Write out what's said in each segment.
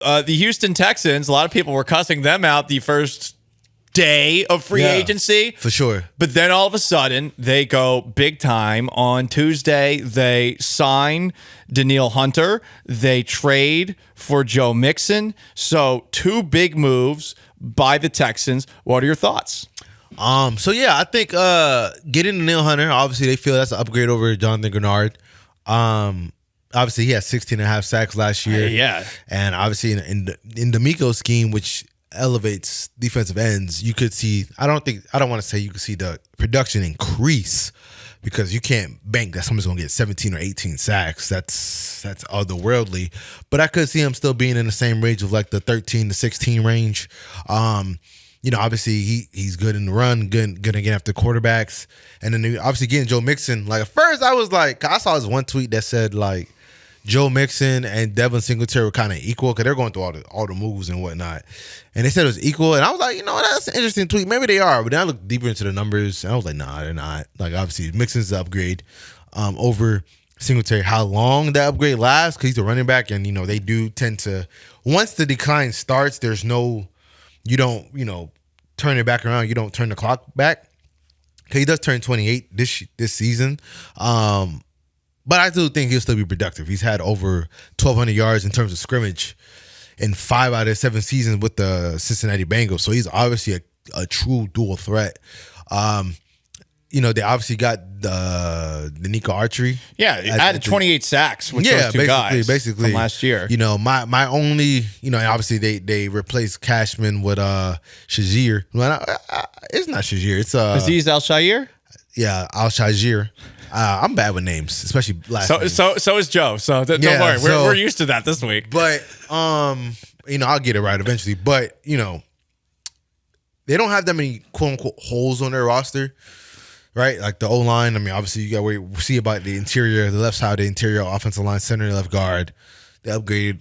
the Houston Texans, a lot of people were cussing them out the first day of free agency. For sure. But then all of a sudden, they go big time. On Tuesday, they sign Danielle Hunter. They trade for Joe Mixon. So 2 big moves by the Texans. What are your thoughts? I think getting Danielle Hunter, obviously they feel that's an upgrade over Jonathan Grenard. Obviously he had 16.5 sacks last year. Yeah. And obviously in the Miko scheme, which elevates defensive ends, you could see, I don't want to say you could see the production increase, because you can't bank that someone's going to get 17 or 18 sacks. That's otherworldly. But I could see him still being in the same range of like the 13 to 16 range. Obviously he's good in the run, good again after quarterbacks. And then obviously getting Joe Mixon. Like at first I was like, I saw this one tweet that said like Joe Mixon and Devin Singletary were kind of equal because they're going through all the moves and whatnot. And they said it was equal. And I was like, that's an interesting tweet. Maybe they are. But then I looked deeper into the numbers and I was like, nah, they're not. Like obviously Mixon's the upgrade over Singletary. How long that upgrade lasts, because he's a running back, and they do tend to, once the decline starts, there's no, you don't turn it back around. You don't turn the clock back. He does turn 28 this season. But I do think he'll still be productive. He's had over 1,200 yards in terms of scrimmage in 5 out of 7 seasons with the Cincinnati Bengals. So he's obviously a true dual threat. They obviously got the Nico Archery. Yeah, he added 28 sacks with those two guys from last year. My only, obviously they replaced Cashman with Shazier. Well, it's not Shazier. It's Aziz Al-Shaair? Yeah, Al-Shaair. I'm bad with names, especially last names. So is Joe. So don't worry. We're used to that this week. But I'll get it right eventually. But they don't have that many quote unquote holes on their roster, right? Like the O-line. I mean, obviously you got to see about the interior, the left side of the interior, offensive line, center, left guard, the upgraded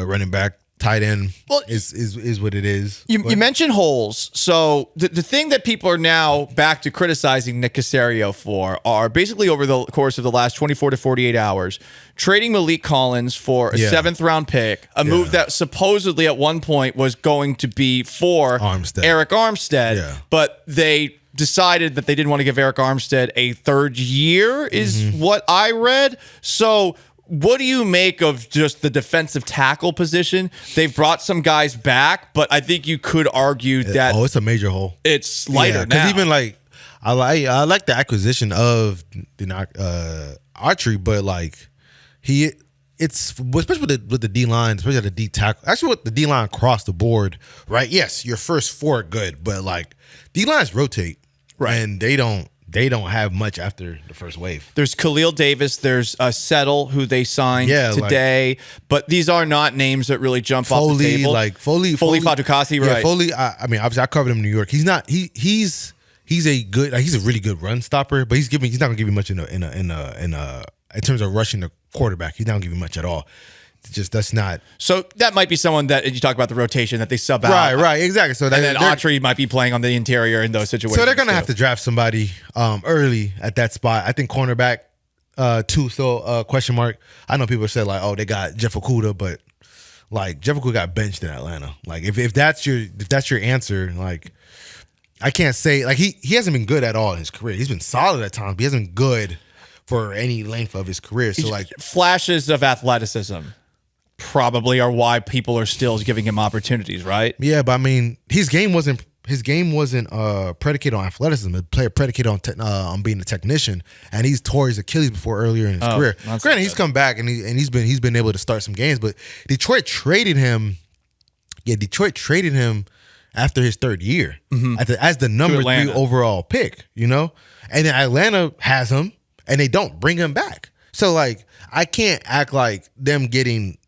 running back. Tight end is what it is. You mentioned holes. So the thing that people are now back to criticizing Nick Caserio for are basically over the course of the last 24 to 48 hours, trading Malik Collins for a 7th-round pick, a move that supposedly at one point was going to be for Eric Armstead, but they decided that they didn't want to give Eric Armstead a 3rd year is what I read. So what do you make of just the defensive tackle position? They've brought some guys back, but I think you could argue that it's a major hole. It's lighter now. Because even like I like the acquisition of Archery, but like it's especially with the D line, especially at the D tackle. Actually, with the D line across the board, right? Yes, your first 4 are good, but like D lines rotate, right? And they don't have much after the first wave. There's Khalil Davis. There's Settle, who they signed today. But these are not names that really jump off the table. Foley Fatukasi, right? Yeah, Foley. I mean, obviously, I covered him in New York. He's not. He's a good. He's a really good run stopper. But he's not going to give you much in terms of rushing the quarterback. He's not going to give you much at all. That's not. So that might be someone that you talk about the rotation that they sub out. Right, exactly. So and then Autry might be playing on the interior in those situations. So they're going to have to draft somebody early at that spot. I think cornerback too. So question mark. I know people said like, oh, they got Jeff Okudah, but like Jeff Okudah got benched in Atlanta. Like if that's your answer, like I can't say like he hasn't been good at all in his career. He's been solid at times, but he hasn't been good for any length of his career. So like flashes of athleticism probably are why people are still giving him opportunities, right? Yeah, but I mean, his game wasn't predicated on athleticism. It played predicated on being a technician, and he's tore his Achilles before earlier in his career. Granted, he's come back and he's been able to start some games, but Detroit traded him. Yeah, Detroit traded him after his 3rd year as the number 3 overall pick. And then Atlanta has him, and they don't bring him back. So like, I can't act like them getting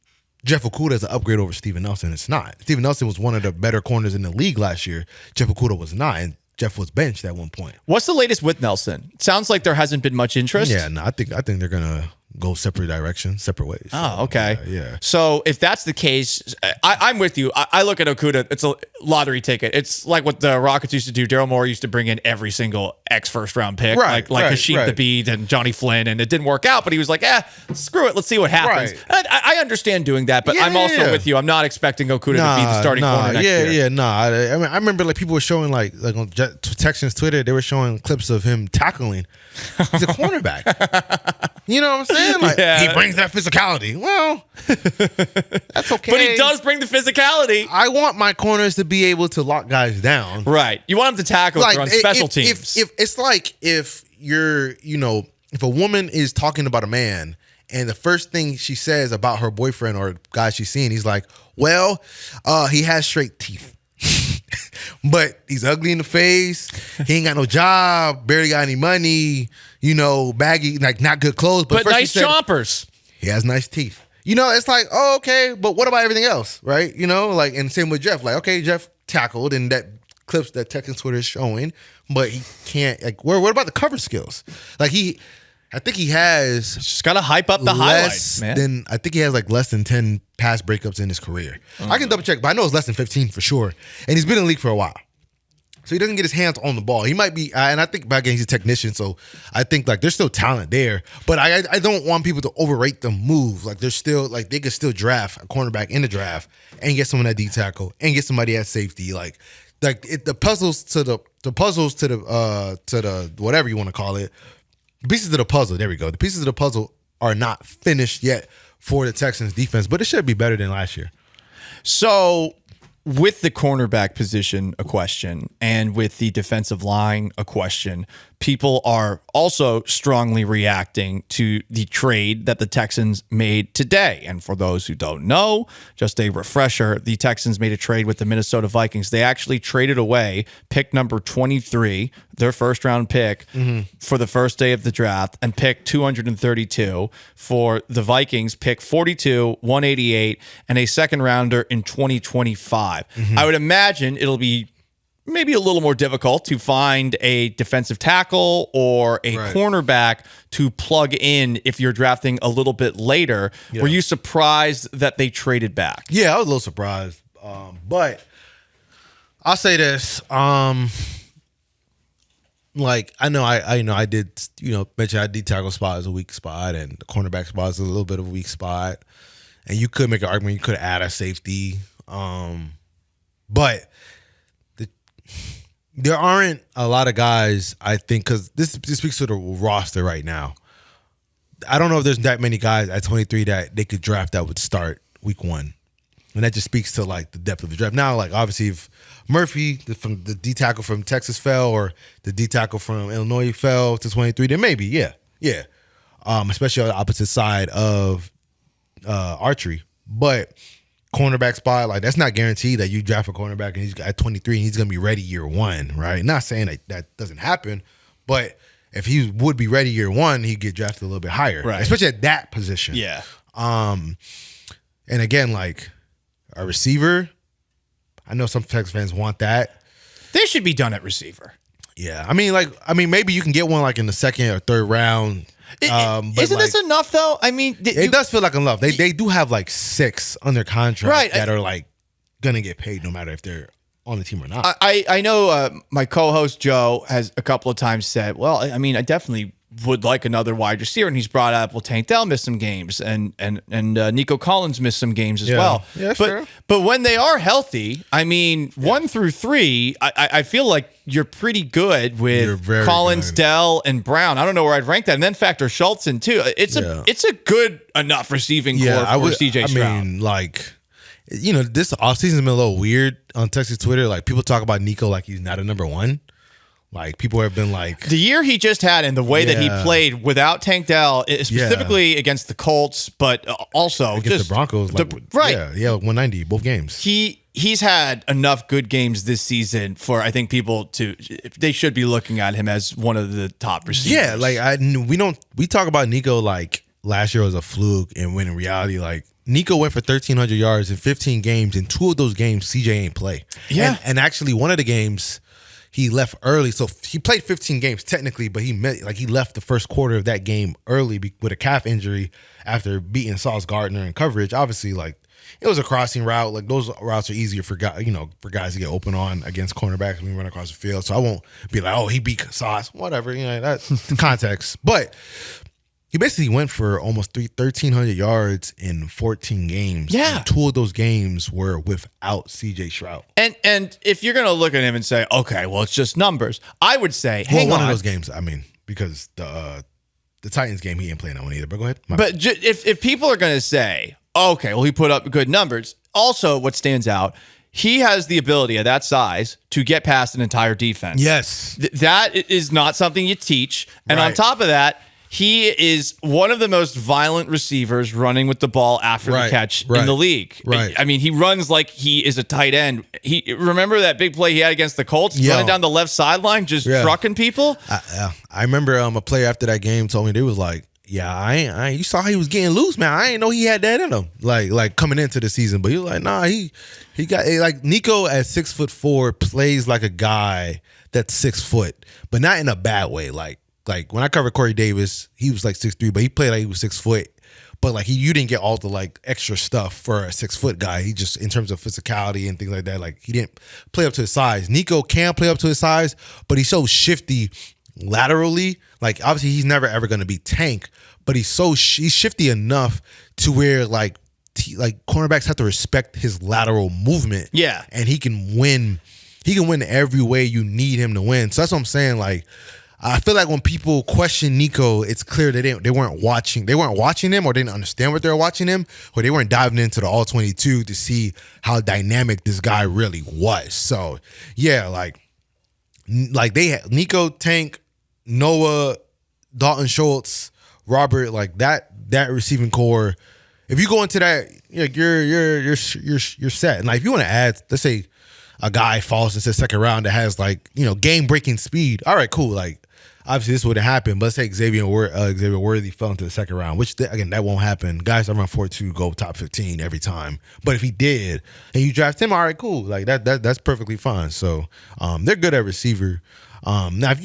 Jeff Okudah is an upgrade over Steven Nelson. It's not. Steven Nelson was one of the better corners in the league last year. Jeff Okudah was not, and Jeff was benched at one point. What's the latest with Nelson? It sounds like there hasn't been much interest. Yeah, no, I think they're gonna go separate directions, separate ways. Oh, okay. Yeah. So if that's the case, I'm with you. I look at Okudah. It's a lottery ticket. It's like what the Rockets used to do. Daryl Morey used to bring in every single first round pick, like Hashim Thabit and Johnny Flynn, and it didn't work out. But he was like, screw it. Let's see what happens. Right. I understand doing that, but I'm also with you. I'm not expecting Okudah to be the starting corner next year. I mean, I remember like people were showing like on Texans Twitter, they were showing clips of him tackling. He's a cornerback. You know what I'm saying? Like he brings that physicality. Well, that's okay. But he does bring the phicality. I want my corners to be able to lock guys down. Right. You want him to tackle like, on special teams. If it's like if you're, if a woman is talking about a man and the first thing she says about her boyfriend or guy she's seeing, he's like, well, he has straight teeth. But he's ugly in the face. He ain't got no job, barely got any money, baggy, like not good clothes. But nice chompers. He has nice teeth. It's like, oh, okay, but what about everything else, right? Like, and same with Jeff. Like, okay, Jeff tackled, and that clips that Texans Twitter is showing, but he can't, like, what about the cover skills? Like, I think he has just got to hype up the highlights, man. I think he has like less than 10 pass breakups in his career. I can double check, but I know it's less than 15 for sure. And he's been in the league for a while. So he doesn't get his hands on the ball. He might be, and I think back again, he's a technician, so I think like there's still talent there. But I don't want people to overrate the move. Like there's still, like they could still draft a cornerback in the draft and get someone at D tackle and get somebody at safety. The puzzles to the whatever you want to call it. The pieces of the puzzle, there we go. The pieces of the puzzle are not finished yet for the Texans defense, but it should be better than last year. So with the cornerback position, a question, and with the defensive line, a question, people are also strongly reacting to the trade that the Texans made today. And for those who don't know, just a refresher, the Texans made a trade with the Minnesota Vikings. They actually traded away pick number 23, their first round pick, for the first day of the draft, and pick 232 for the Vikings, pick 42, 188, and a second rounder in 2025. I would imagine it'll be maybe a little more difficult to find a defensive tackle or a cornerback to plug in if you're drafting a little bit later. Yeah. Were you surprised that they traded back? Yeah, I was a little surprised. But I'll say this. Like I know I did mention I D tackle spot is a weak spot and the cornerback spot is a little bit of a weak spot. And you could make an argument you could add a safety. But there aren't a lot of guys, I think, because this speaks to the roster right now. I don't know if there's that many guys at 23 that they could draft that would start week 1. And that just speaks to, like, the depth of the draft. Now, like, obviously, if Murphy, from the D tackle from Texas fell or the D tackle from Illinois fell to 23, then maybe, yeah. Especially on the opposite side of archery. But cornerback spot, like that's not guaranteed that you draft a cornerback and he's at 23 and he's going to be ready year 1, right? Not saying that doesn't happen, but if he would be ready year 1, he'd get drafted a little bit higher, right? Especially at that position. Yeah. And again, like a receiver, I know some Texas fans want that. They should be done at receiver. Yeah. I mean, maybe you can get one like in the second or third round. Isn't this enough though? I mean, it does feel like enough. They do have like 6 under contract that are like gonna get paid no matter if they're on the team or not. I know my co-host Joe has a couple of times said, well, I mean, I definitely would like another wide receiver, and he's brought up, well, Tank Dell missed some games, and Nico Collins missed some games as well. Yeah, sure. But when they are healthy, I mean, 1 through 3, I feel like you're pretty good with Collins, good. Dell, and Brown. I don't know where I'd rank that, and then factor Schultz in too. It's a good enough receiving core for CJ Stroud. I mean, like, this offseason's been a little weird on Texas Twitter. Like, people talk about Nico like he's not a number 1. Like, people have been like... The year he just had and the way that he played without Tank Dell, specifically against the Colts, but also against the Broncos. Right. Yeah, 190, both games. He's had enough good games this season for, I think, people to... They should be looking at him as one of the top receivers. Yeah, like, we talk about Nico like last year was a fluke, and when in reality, like, Nico went for 1,300 yards in 15 games. In 2 of those games, CJ ain't play. Yeah. And actually, one of the games... he left early. So he played 15 games technically, but he left the first quarter of that game early with a calf injury after beating Sauce Gardner in coverage. Obviously, like, it was a crossing route. Like, those routes are easier for guys to get open on against cornerbacks when you run across the field. So I won't be like, oh, he beat Sauce, whatever. That's the context. But he basically went for almost 1,300 yards in 14 games. Yeah. And 2 of those games were without C.J. Stroud. And if you're going to look at him and say, okay, well, it's just numbers, I would say, hang on. One of those games, I mean, because the Titans game, he ain't playing that one either. But go ahead. If people are going to say, okay, well, he put up good numbers. Also, what stands out, he has the ability at that size to get past an entire defense. Yes. That is not something you teach. And on top of that, he is one of the most violent receivers running with the ball after the catch in the league. Right. I mean, he runs like he is a tight end. Remember that big play he had against the Colts, running down the left sideline, just trucking people? I remember a player after that game told me, they was like, yeah, I you saw how he was getting loose, man. I didn't know he had that in him. Like coming into the season. But he was like, nah, he got, like, Nico at 6'4" plays like a guy that's 6 foot, but not in a bad way. Like when I covered Corey Davis, he was like 6'3", but he played like he was 6 foot. But like you didn't get all the like extra stuff for a 6 foot guy. He just, in terms of physicality and things like that, like he didn't play up to his size. Nico can play up to his size, but he's so shifty laterally. Like, obviously he's never ever going to be Tank, but he's shifty enough to where like cornerbacks have to respect his lateral movement. Yeah, and he can win. He can win every way you need him to win. So that's what I'm saying. Like, I feel like when people question Nico, it's clear that they weren't watching. They weren't watching him, or they didn't understand what they were watching him, or they weren't diving into the all 22 to see how dynamic this guy really was. So yeah, like they had Nico, Tank, Noah, Dalton Schultz, Robert, like that receiving core. If you go into that, like you're set. And like if you want to add, let's say a guy falls into the second round that has like, game breaking speed. All right, cool. Like obviously this would have happened, but let's say Xavier Worthy fell into the second round, which again that won't happen. Guys that run 4.2 go top 15 every time. But if he did and you draft him, all right, cool. Like that's perfectly fine. So they're good at receiver. Now if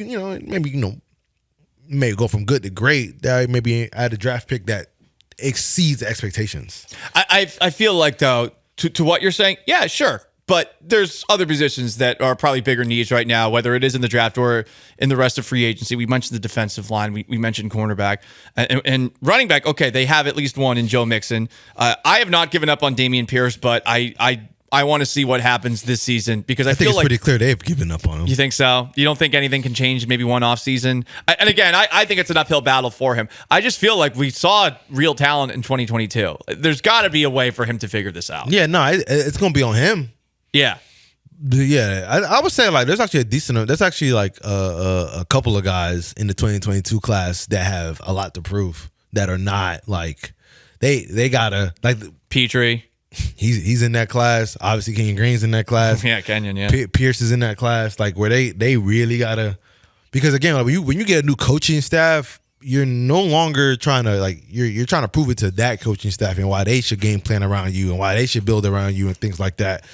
maybe go from good to great, that maybe add a draft pick that exceeds expectations. I feel like, though, to what you're saying, yeah, sure. But there's other positions that are probably bigger needs right now, whether it is in the draft or in the rest of free agency. We mentioned the defensive line. We mentioned cornerback. And running back, okay, they have at least one in Joe Mixon. I have not given up on Damen Pierce, but I want to see what happens this season, because I feel it's like pretty clear they've given up on him. You think so? You don't think anything can change maybe one offseason? And again, I think it's an uphill battle for him. I just feel like we saw real talent in 2022. There's got to be a way for him to figure this out. Yeah, no, it's going to be on him. Yeah. Yeah, I would say like there's actually like a couple of guys in the 2022 class that have a lot to prove, that are not like they gotta, like Petrie. He's in that class. Obviously, Kenyon Green's in that class. Yeah, Kenyon. Yeah, Pierce is in that class. Like where they really gotta, because again, like when you get a new coaching staff, you're no longer trying to like you're trying to prove it to that coaching staff and why they should game plan around you and why they should build around you and things like that.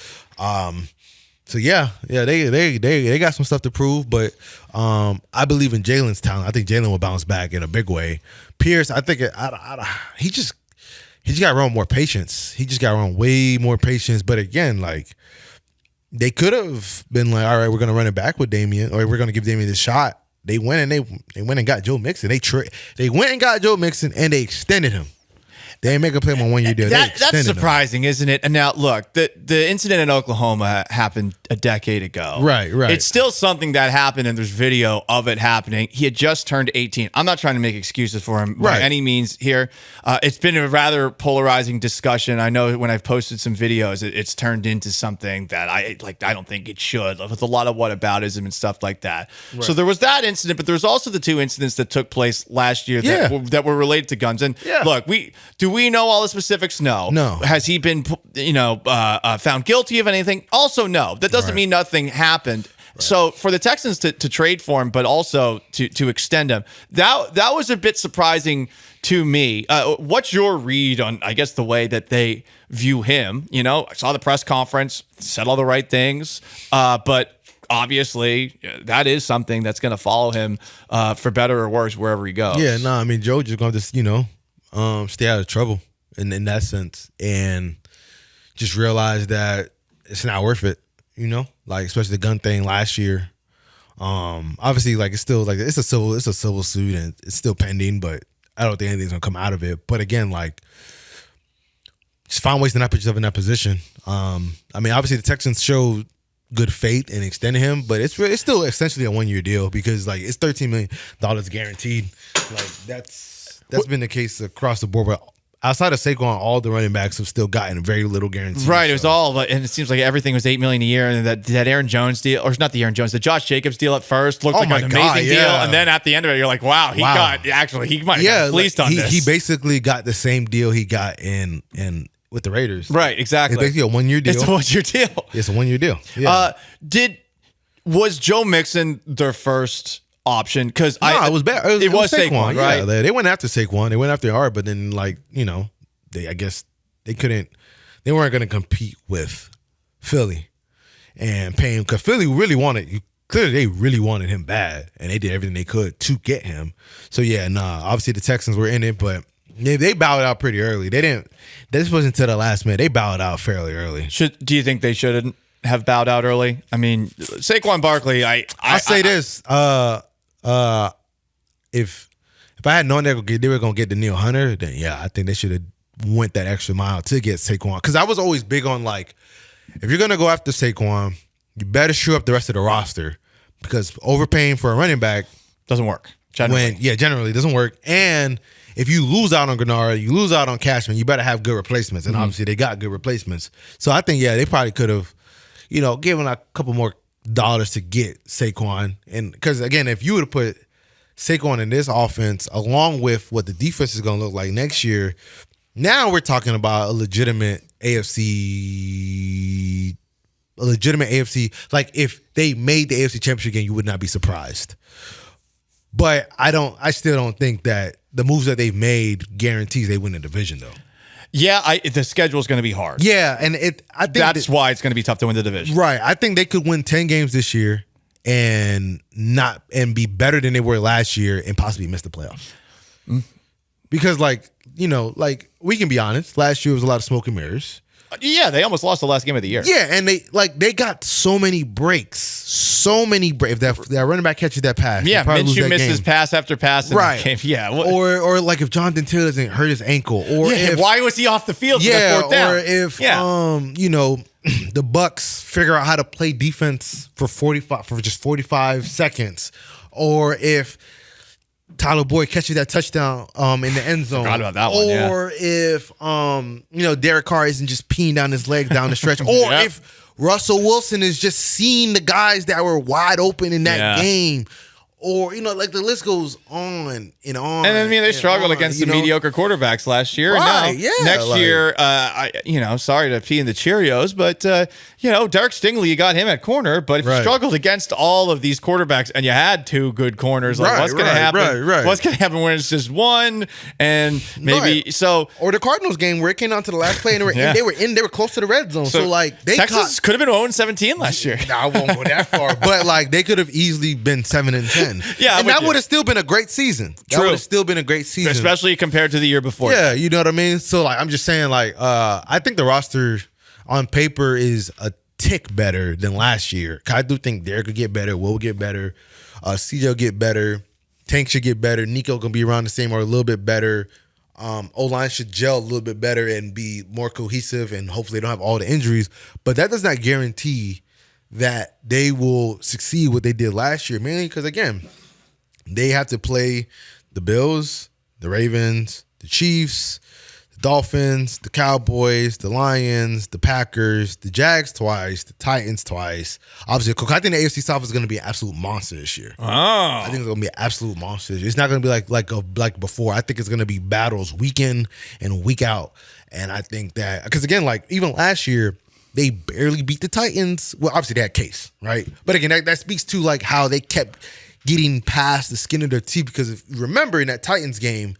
So yeah, they got some stuff to prove, but I believe in Jalen's talent. I think Jalen will bounce back in a big way. Pierce, I think he just got to run more patience. He just got to run way more patience. But again, like they could have been like, all right, we're gonna run it back with Damien, or we're gonna give Damien this shot. They went and got Joe Mixon. They went and got Joe Mixon and they extended him. They ain't make a play on 1 year deal. That's surprising, isn't it? And now, look, the incident in Oklahoma happened a decade ago. Right. It's still something that happened, and there's video of it happening. He had just turned 18. I'm not trying to make excuses for him by any means here. It's been a rather polarizing discussion. I know when I've posted some videos, it's turned into something that I don't think it should. With a lot of whataboutism and stuff like that. Right. So there was that incident, but there was also the 2 incidents that took place last year that were related to guns. And look, do we know all the specifics? No. Has he been, found guilty of anything? Also, no. That doesn't mean nothing happened. Right. So for the Texans to trade for him, but also to extend him, that was a bit surprising to me. What's your read on, I guess, the way that they view him? I saw the press conference, said all the right things, but obviously that is something that's going to follow him for better or worse wherever he goes. Yeah, no, I mean, Joe just going to just, stay out of trouble in that sense and just realize that it's not worth it, like especially the gun thing last year. Obviously, like it's still like it's a civil suit and it's still pending, but I don't think anything's gonna come out of it. But again, like just find ways to not put yourself in that position. I mean, obviously the Texans showed good faith in extending him, but it's still essentially a 1-year deal because like it's $13 million guaranteed. Like that's been the case across the board. But outside of Saquon, all the running backs have still gotten very little guarantee. Right, it was all, and it seems like everything was $8 million a year, and that Aaron Jones deal, or not the Aaron Jones, the Josh Jacobs deal at first looked like an amazing deal, and then at the end of it, you're like, wow, he might have got fleeced on this. He basically got the same deal he got in with the Raiders. Right, exactly. It's basically a 1-year deal. It's a 1-year deal. It's a 1-year deal. Yeah. Was Joe Mixon their first option? Because it was bad. It was Saquon, right? Yeah, they went after Saquon. They went after Hart, but then I guess they weren't going to compete with Philly and pay him because Philly they really wanted him bad and they did everything they could to get him. So obviously the Texans were in it, but they bowed out pretty early. This wasn't until the last minute. They bowed out fairly early. Do you think they shouldn't have bowed out early? I mean, Saquon Barkley, I'll say this. If I had known they were going to get Danielle Hunter, then I think they should have went that extra mile to get Saquon. Because I was always big on like, if you're going to go after Saquon, you better shore up the rest of the roster because overpaying for a running back doesn't work. Generally doesn't work. And if you lose out on Gennard, you lose out on Cashman, you better have good replacements. And obviously they got good replacements. So I think, they probably could have, given a couple more dollars to get Saquon. And because again, if you would have put Saquon in this offense along with what the defense is going to look like next year, now we're talking about a legitimate AFC. Like if they made the AFC Championship game, you would not be surprised. But I still don't think that the moves that they've made guarantees they win the division though. Yeah, the schedule is going to be hard. Yeah, and I think that's why it's going to be tough to win the division. Right. I think they could win 10 games this year and be better than they were last year and possibly miss the playoffs. Because we can be honest, last year was a lot of smoke and mirrors. Yeah, they almost lost the last game of the year. Yeah, and they got so many breaks. If that running back catches that pass, Minshew misses pass after pass in the game. Yeah. Or like if Jonathan Taylor doesn't hurt his ankle, or why was he off the field for the fourth down? Or if the Bucks figure out how to play defense for 45 seconds, or if Tyler Boyd catches that touchdown in the end zone. Forgot about that one. Or if Derek Carr isn't just peeing down his leg down the stretch. Or if Russell Wilson is just seeing the guys that were wide open in that game. Or, the list goes on and on. And then, they struggled against the mediocre quarterbacks last year. Right, and next year, sorry to pee in the Cheerios, but, Derek Stingley, you got him at corner. But if you struggled against all of these quarterbacks and you had two good corners, what's going to happen? What's going to happen when it's just one? And maybe so. Or the Cardinals game where it came down to the last play and they were close to the red zone. So Texas could have been 0-17 last year. I won't go that far. But, they could have easily been 7-10. Yeah, and that would have still been a great season. That would have still been a great season, especially compared to the year before. Yeah, you know what I mean. So I'm just saying, I think the roster on paper is a tick better than last year. I do think Derek could get better, Will get better, CJ will get better, Tank should get better, Nico can be around the same or a little bit better. O-line should gel a little bit better and be more cohesive, and hopefully they don't have all the injuries. But that does not guarantee that they will succeed what they did last year, mainly because, again, they have to play the Bills, the Ravens, the Chiefs, the Dolphins, the Cowboys, the Lions, the Packers, the Jags twice, the Titans twice. Obviously, I think the AFC South is going to be an absolute monster this year. Oh. I think it's going to be an absolute monster this year. It's not going to be like before. I think it's going to be battles week in and week out. And I think that, because again, even last year, they barely beat the Titans. Well, obviously they had Case, right? But again, that speaks to how they kept getting past the skin of their teeth. Because if you remember in that Titans game,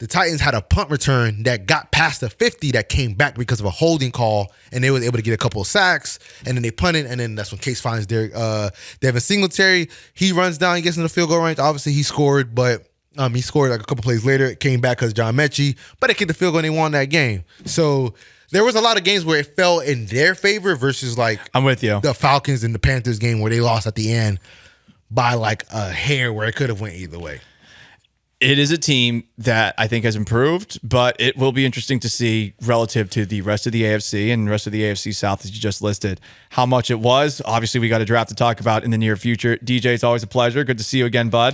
the Titans had a punt return that got past the 50 that came back because of a holding call, and they were able to get a couple of sacks, and then they punted, and then that's when Case finds Devin Singletary. He runs down, he gets in the field goal range. Obviously, he scored, but he scored like a couple plays later. It came back because John Mechie, but they kicked the field goal and they won that game. So there was a lot of games where it fell in their favor versus like I'm with you. The Falcons and the Panthers game where they lost at the end by like a hair where it could have went either way. It is a team that I think has improved, but it will be interesting to see relative to the rest of the AFC and the rest of the AFC South, as you just listed, how much it was. Obviously, we got a draft to talk about in the near future. DJ, it's always a pleasure. Good to see you again, bud.